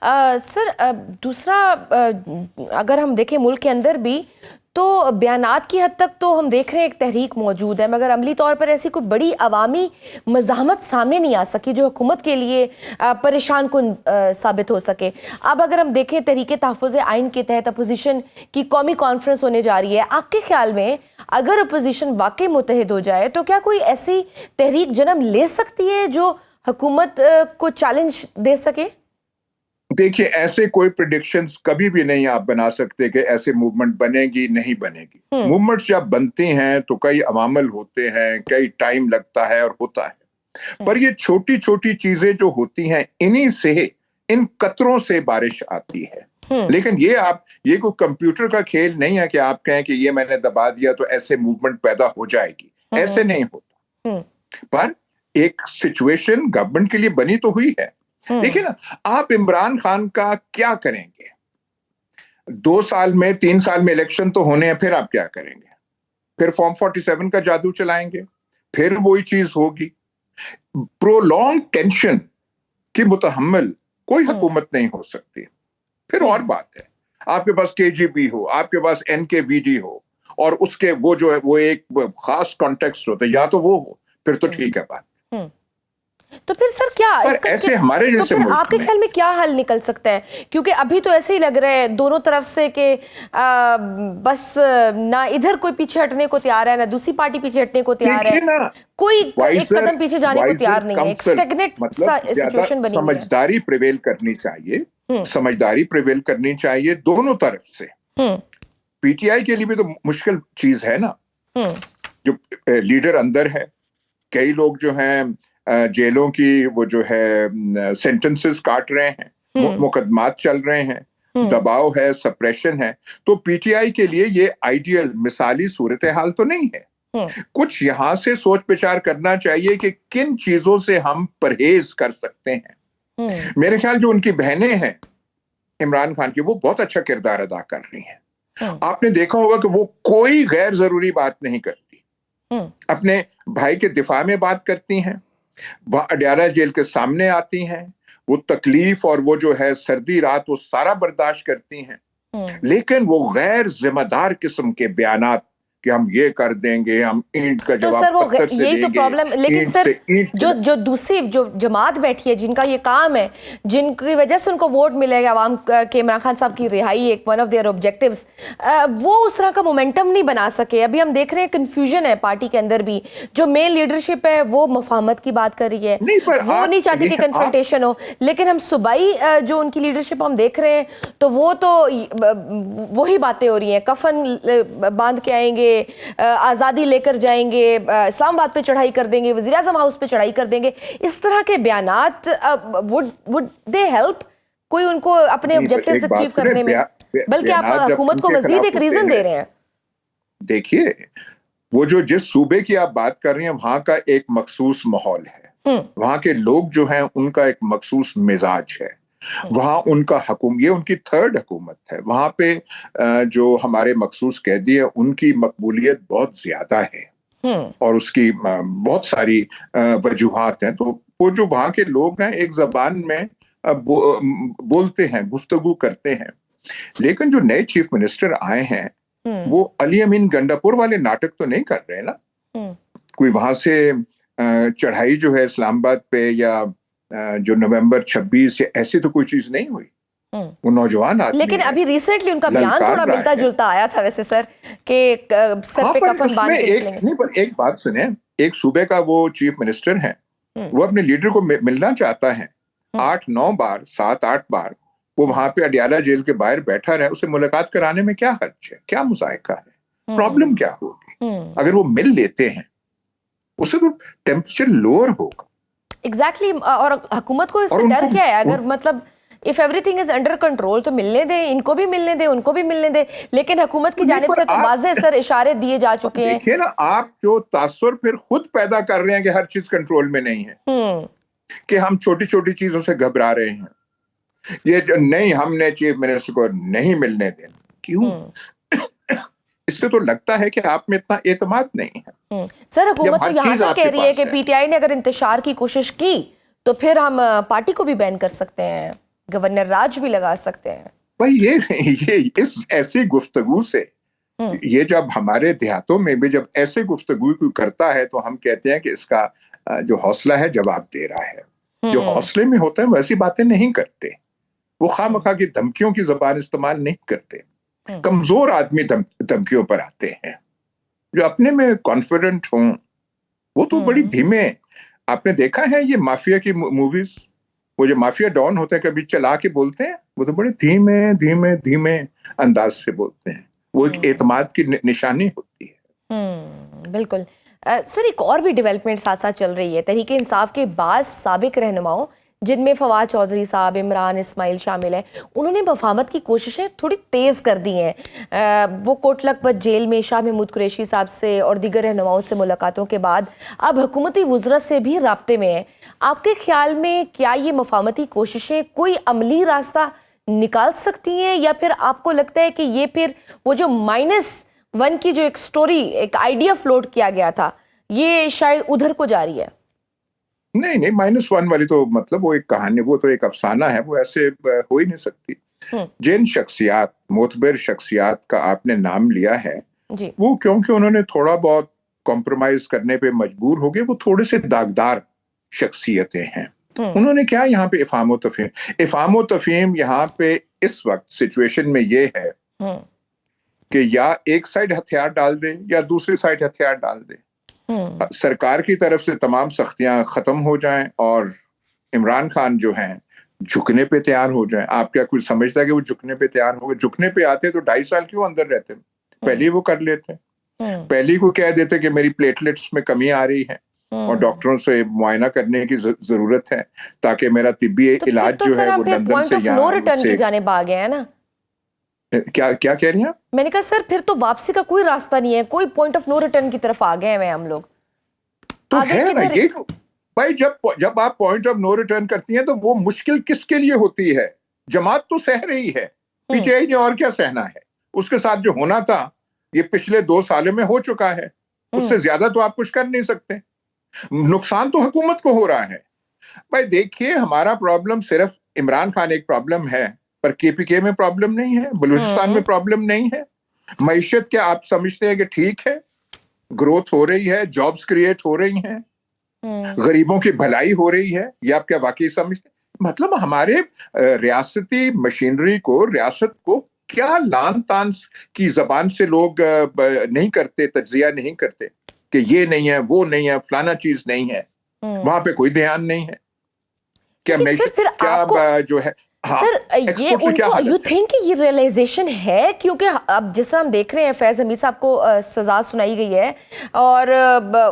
Sir, दूसरा, अगर हम देखें मुल्क के अंदर भी तो बयानात की हद तक तो हम देख रहे हैं एक तहरीक मौजूद है, मगर अमली तौर पर ऐसी कोई बड़ी अवामी मज़ाहमत सामने नहीं आ सकी जो हुकूमत के लिए परेशान कुन साबित हो सके। अब अगर हम देखें तहरीक तहफ़्फ़ुज़ आइन के तहत अपोजिशन की कौमी कॉन्फ्रेंस होने जा रही है, आपके ख्याल में अगर अपोजिशन वाकई मुत्तहिद हो जाए तो क्या कोई ऐसी तहरीक जन्म ले सकती है जो हुकूमत को चैलेंज दे सके? देखिए, ऐसे कोई प्रिडिक्शंस कभी भी नहीं आप बना सकते कि ऐसे मूवमेंट बनेगी नहीं बनेगी। मूवमेंट्स जब बनती हैं तो कई अवामल होते हैं, कई टाइम लगता है और होता है, पर ये छोटी छोटी चीजें जो होती हैं इन्हीं से, इन कतरों से बारिश आती है। लेकिन ये कोई कंप्यूटर का खेल नहीं है कि आप कहें कि ये मैंने दबा दिया तो ऐसे मूवमेंट पैदा हो जाएगी। ऐसे नहीं होता। पर एक सिचुएशन गवर्नमेंट के लिए बनी तो हुई है। देखिए ना, आप इमरान खान का क्या करेंगे? 2 साल में 3 साल में इलेक्शन तो होने हैं, फिर आप क्या करेंगे? फिर फॉर्म 47 का जादू चलाएंगे, फिर वही चीज होगी। प्रोलॉन्ग टेंशन की मुतहम्मिल कोई हुकूमत नहीं हो सकती। फिर और बात है, आपके पास केजीबी हो, आपके पास एनकेवीडी हो, और उसके वो जो है वो एक खास कॉन्टेक्स्ट होता है, या तो वो हो, फिर तो ठीक है बात। तो फिर सर क्या ऐसे हमारे जैसे तो फिर आपके ख्याल में क्या हल निकल सकता है? क्योंकि अभी तो ऐसे ही लग रहा है दोनों तरफ से कि बस ना इधर कोई पीछे हटने को तैयार है, ना दूसरी पार्टी पीछे हटने को तैयार है, कोई एक कदम पीछे जाने को तैयार नहीं है। एक स्टैग्नेट सिचुएशन बनी है। समझदारी प्रिवेल करनी चाहिए, समझदारी प्रिवेल करनी चाहिए दोनों तरफ से। पीटीआई के लिए भी तो मुश्किल चीज है ना, जो लीडर अंदर है, कई लोग जो हैं जेलों की वो जो है सेंटेंसेस काट रहे हैं, मुकदमात चल रहे हैं, दबाव है, सप्रेशन है। तो पीटीआई के लिए ये आइडियल मिसाली सूरत हाल तो नहीं है। कुछ यहां से सोच विचार करना चाहिए कि किन चीजों से हम परहेज कर सकते हैं। मेरे ख्याल जो उनकी बहनें हैं इमरान खान की, वो बहुत अच्छा किरदार अदा कर रही हैं। आपने देखा होगा कि वो कोई गैर जरूरी बात नहीं करती, अपने भाई के दिफा में बात करती हैं, वह अडयाला जेल के सामने आती हैं, वो तकलीफ और वो जो है सर्दी रात वो सारा बर्दाश्त करती हैं। लेकिन वो गैर जिम्मेदार किस्म के बयानात कि हम ये कर देंगे, हम ईंट का जवाब पत्थर से देंगे, यही तो प्रॉब्लम। लेकिन सर जो दूसरी जो जमात बैठी है जिनका ये काम है, जिनकी वजह से उनको वोट मिलेगा आवाम के, इमरान खान साहब की रिहाई एक वन ऑफ देयर ऑब्जेक्टिव्स, वो उस तरह का मोमेंटम नहीं बना सके। अभी हम देख रहे हैं कंफ्यूजन है पार्टी के अंदर भी। जो मेन लीडरशिप है वो मुफाहमत की बात कर रही है, वो नहीं चाहती कि कन्फ्रंटेशन हो। लेकिन हम सूबाई जो उनकी लीडरशिप हम देख रहे हैं तो वो तो वही बातें हो रही हैं, कफन बांध के आएंगे, आज़ादी लेकर जाएंगे, इस्लामाबाद पे चढ़ाई कर देंगे, वज़ीर आज़म हाउस पे चढ़ाई कर देंगे। इस तरह के बयानात वुड दे हेल्प कोई उनको अपने ऑब्जेक्टिव्स अचीव करने में? बल्कि आप हुकूमत को मजीद एक रीजन दे रहे हैं। देखिए, वो जो जिस सूबे की आप बात कर रही हैं वहां का एक मखसूस माहौल है, वहां के लोग जो हैं उनका एक मखसूस मिजाज है, वहां उनका ये उनकी थर्ड हुकूमत है। वहां पे जो हमारे मखसूस कैदी है उनकी मकबूलियत बहुत ज्यादा है और उसकी बहुत सारी वजूहात हैं। तो वो जो वहां के लोग हैं एक जबान में बोलते हैं, गुफ्तगू करते हैं। लेकिन जो नए चीफ मिनिस्टर आए हैं वो अली अमीन गंडापुर वाले नाटक तो नहीं कर रहे ना। कोई वहां से चढ़ाई जो है इस्लामाबाद पे या जो नवंबर 26 या ऐसी तो कोई चीज नहीं हुई। वो नौजवान आदमी लेकिन अभी रिसेंटली उनका बयान थोड़ा मिलता जुलता आया था वैसे सर, के सर पे कफन बांध के निकलेंगे। नहीं, पर एक बात सुने, एक सूबे का वो चीफ मिनिस्टर है, वो अपने लीडर को मिलना चाहता है 8-9 बार 7-8 बार वो वहां पे अडयाला जेल के बाहर बैठा रहे, उसे मुलाकात कराने में क्या खर्च है, क्या मुजायका है, प्रॉब्लम क्या होगी? अगर वो मिल लेते हैं उससे तो टेम्परेचर लोअर होगा। एग्जैक्टली और हुकूमत को इससे डर क्या है? अगर मतलब if everything is under control तो मिलने दें, इनको भी मिलने दें, उनको भी मिलने दें। लेकिन हुकूमत की जानिब से तो वाज़ेह सर इशारे दिए जा चुके हैं। देखिए ना, आप जो तासुर फिर खुद पैदा कर रहे हैं कि हर चीज कंट्रोल में नहीं है, कि हम छोटी छोटी चीजों से घबरा रहे हैं। ये जो नहीं, हमने चीफ मिनिस्टर को नहीं मिलने देना, क्यों? इससे तो लगता है कि आप में इतना एतमाद नहीं है। सर हुकूमत तो यहाँ तक कह रही है कि पीटीआई ने अगर इंतशार की कोशिश की तो फिर हम पार्टी को भी बैन कर सकते हैं। गवर्नर राज भी लगा सकते हैं। भाई ये इस ऐसी गुफ्तगू से, ये जब हमारे देहातों में भी जब ऐसे गुफ्तगू कोई करता है तो हम कहते हैं कि इसका जो हौसला है जवाब दे रहा है। जो हौसले में होता है वैसी बातें नहीं करते, वो खामखा की धमकियों की जबान इस्तेमाल नहीं करते। कमजोर आदमी धमकियों पर आते हैं। जो अपने में कॉन्फिडेंट हों वो तो बड़ी धीमे। आपने देखा है ये माफिया की मूवीज, वो जो माफिया डॉन होते हैं कभी चला के बोलते हैं, वो तो बड़े धीमे धीमे धीमे अंदाज से बोलते हैं। वो एक एतमाद की निशानी होती है। बिल्कुल। सर, एक और भी डेवलपमेंट साथ साथ चल रही है। तहरीक इंसाफ के बाद साबिक रहनुमाओं, जिनमें फवाद चौधरी साहब, इमरान इस्माइल शामिल है, उन्होंने मफाहमत की कोशिशें थोड़ी तेज़ कर दी हैं। वो कोट लखपत जेल में शाह महमूद कुरैशी साहब से और दीगर रहनुमाओं से मुलाकातों के बाद अब हुकूमती वज़रा से भी राब्ते में है। आपके ख्याल में क्या ये मफाहमती कोशिशें कोई अमली रास्ता निकाल सकती हैं, या फिर आपको लगता है कि ये फिर वो जो -1 की जो एक स्टोरी, एक आइडिया फ्लोट किया गया था, ये शायद उधर को जा रही है? नहीं नहीं, -1 वाली तो मतलब वो एक कहानी, वो तो एक अफसाना है, वो ऐसे हो ही नहीं सकती। जिन शख्सियात, मोतबर शख्सियात का आपने नाम लिया है जी। वो क्योंकि उन्होंने थोड़ा बहुत कॉम्प्रोमाइज करने पे मजबूर हो गए, वो थोड़े से दागदार शख्सियतें हैं। उन्होंने क्या यहाँ पे इफामो तफहीम यहाँ पे इस वक्त सिचुएशन में ये है कि या एक साइड हथियार डाल दे या दूसरी साइड हथियार डाल दे। सरकार की तरफ से तमाम सख्तियां खत्म हो जाएं और इमरान खान जो हैं झुकने पे तैयार हो जाएं। आप क्या कुछ समझता है कि वो झुकने पे तैयार हो गए? झुकने पे आते तो 2.5 साल क्यों अंदर रहते? पहले ही वो कर लेते, पहले ही को कह देते कि मेरी प्लेटलेट्स में कमी आ रही है और डॉक्टरों से मुआयना करने की जरूरत है ताकि मेरा तिब्बी इलाज जो है वो लंदन से नो रिटर्न की जानिब आ गए हैं ना। क्या क्या कह रही हैं? मैंने कहा सर, फिर तो वापसी का कोई रास्ता नहीं है, कोई पॉइंट ऑफ नो रिटर्न की तरफ आ गए हैं हम लोग। तो है ना ये तो भाई, जब आप पॉइंट ऑफ नो रिटर्न करती हैं तो वो मुश्किल किसके लिए होती है? जमात तो सह रही है, पीटीआई ने और क्या सहना है? उसके साथ जो होना था ये पिछले 2 सालों में हो चुका है, उससे ज्यादा तो आप कुछ कर नहीं सकते। नुकसान तो हुकूमत को हो रहा है। भाई देखिए, हमारा प्रॉब्लम सिर्फ इमरान खान एक प्रॉब्लम है, पर केपीके में प्रॉब्लम नहीं है, बलूचिस्तान में प्रॉब्लम नहीं है। मईशत क्या आप समझते हैं कि ठीक है? ग्रोथ हो रही है, जॉब्स क्रिएट हो रही हैं, गरीबों की भलाई हो रही है, ये आप क्या वाकई समझते? मतलब हमारे रियासती मशीनरी को, रियासत को क्या लान तान की जबान से लोग नहीं करते, तज्जिया नहीं करते कि ये नहीं है, वो नहीं है, फलाना चीज नहीं है, वहां पे कोई ध्यान नहीं है। क्या क्या जो है? हाँ, सर, ये उनको यू थिंक ये रियलाइजेशन है? क्योंकि अब जिस तरह हम देख रहे हैं, फैज़ हमीद साहब को सज़ा सुनाई गई है और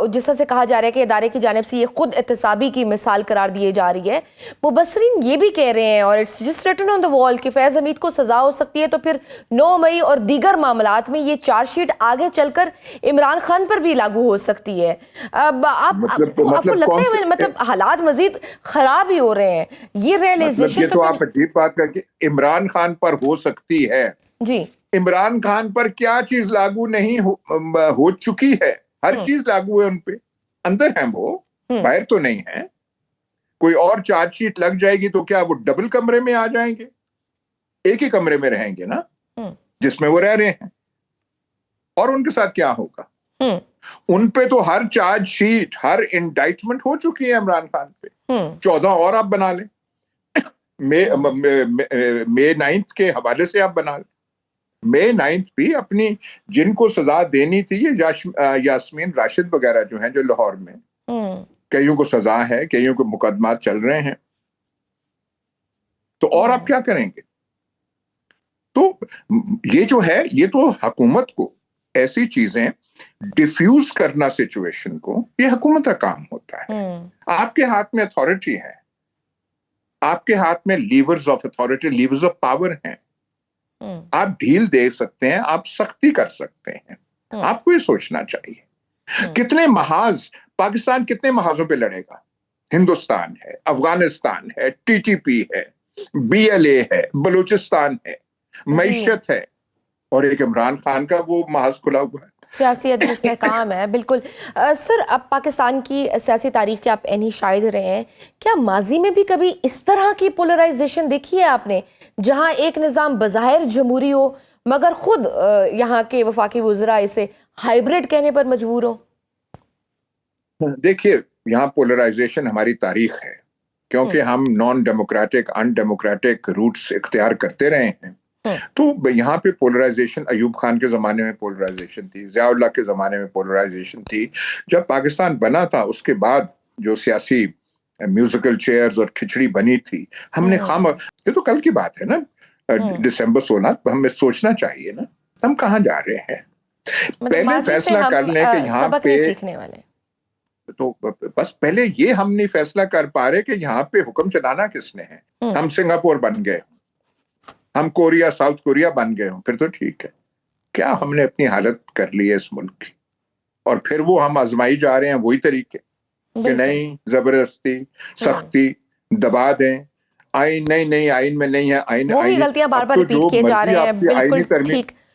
जिस तरह से कहा जा रहा है कि इदारे की जानिब से ये खुद एहतसाबी की मिसाल करार दी जा रही है। मुबसरीन ये भी कह रहे हैं और it's just written on the wall कि फैज़ हमीद को सज़ा हो सकती है तो फिर 9 मई और दीगर मामलात में ये चार्जशीट आगे चलकर इमरान खान पर भी लागू हो सकती है। अब आपको लगता है मतलब हालात मजीद खराब ही हो रहे हैं? ये रियलाइजेशन बात करके इमरान खान पर हो सकती है जी। इमरान खान पर क्या चीज लागू नहीं हो चुकी है? हर चीज लागू है उन पे, अंदर है वो, बाहर तो नहीं है। कोई और चार्जशीट लग जाएगी तो क्या वो डबल कमरे में आ जाएंगे? एक ही कमरे में रहेंगे ना जिसमें वो रह रहे हैं। और उनके साथ क्या होगा? उन पे तो हर चार्जशीट, हर इंडाइटमेंट हो चुकी है इमरान खान पे। 14 और आप बना लें, May 9 के हवाले से आप बना लें। May 9 भी अपनी जिनको सजा देनी थी, ये यास्मीन राशिद वगैरह जो हैं, जो लाहौर में कईयों को सजा है, कईयों को मुकदमा चल रहे हैं, तो और आप क्या करेंगे? तो ये जो है, ये तो हुकूमत को ऐसी चीजें डिफ्यूज करना सिचुएशन को, ये हुकूमत का काम होता है। आपके हाथ में अथॉरिटी है, आपके हाथ में levers of authority, levers of power हैं। आप ढील दे सकते हैं, आप सख्ती कर सकते हैं। आपको ये सोचना चाहिए कितने महाज, पाकिस्तान कितने महाजों पे लड़ेगा? हिंदुस्तान है, अफगानिस्तान है, टीटीपी है, बीएलए है, बलूचिस्तान है, मईशत है, और एक इमरान खान का वो महाज खुला हुआ है। सियासी अदब इस्तेहकाम है, बिल्कुल। सर, अब पाकिस्तान की सियासी तारीख के आप एनी शाहिद रहे हैं, क्या माजी में भी कभी इस तरह की पोलराइजेशन देखी है आपने, जहां एक निज़ाम बज़ाहिर जमहूरी हो मगर खुद यहाँ के वफाकी वज़रा इसे हाइब्रिड कहने पर मजबूर हो? देखिए, यहाँ पोलराइजेशन हमारी तारीख है, क्योंकि हम नॉन डेमोक्रेटिक अनडेमोक्रेटिक रूट्स इख्तियार करते रहे हैं। तो यहाँ पे पोलराइजेशन अयूब खान के जमाने में पोलराइजेशन थी, ज़ियाउल्लाह के जमाने में पोलराइजेशन थी। जब पाकिस्तान बना था उसके बाद जो सियासी म्यूजिकल चेयर्स और खिचड़ी बनी थी, हमने ये तो कल की बात है ना, दिसंबर 16, हमें सोचना चाहिए ना हम कहाँ जा रहे हैं। पहले फैसला कर लें कि यहाँ पे सीखने वाले, तो बस पहले ये हम नहीं फैसला कर पा रहे कि यहाँ पे हुक्म चलाना किसने है। हम सिंगापुर बन गए, हम कोरिया साउथ कोरिया बन गए हों, फिर तो ठीक है। क्या हमने अपनी हालत कर ली है इस मुल्क की, और फिर वो हम आजमाई जा रहे हैं वही तरीके कि नहीं, जबरदस्ती, सख्ती, दबा दें, आइन नहीं, आइन में नहीं है, आइन वही गलतियां बार बार रिपीट किए जा रहे हैं। बिल्कुल ठीक।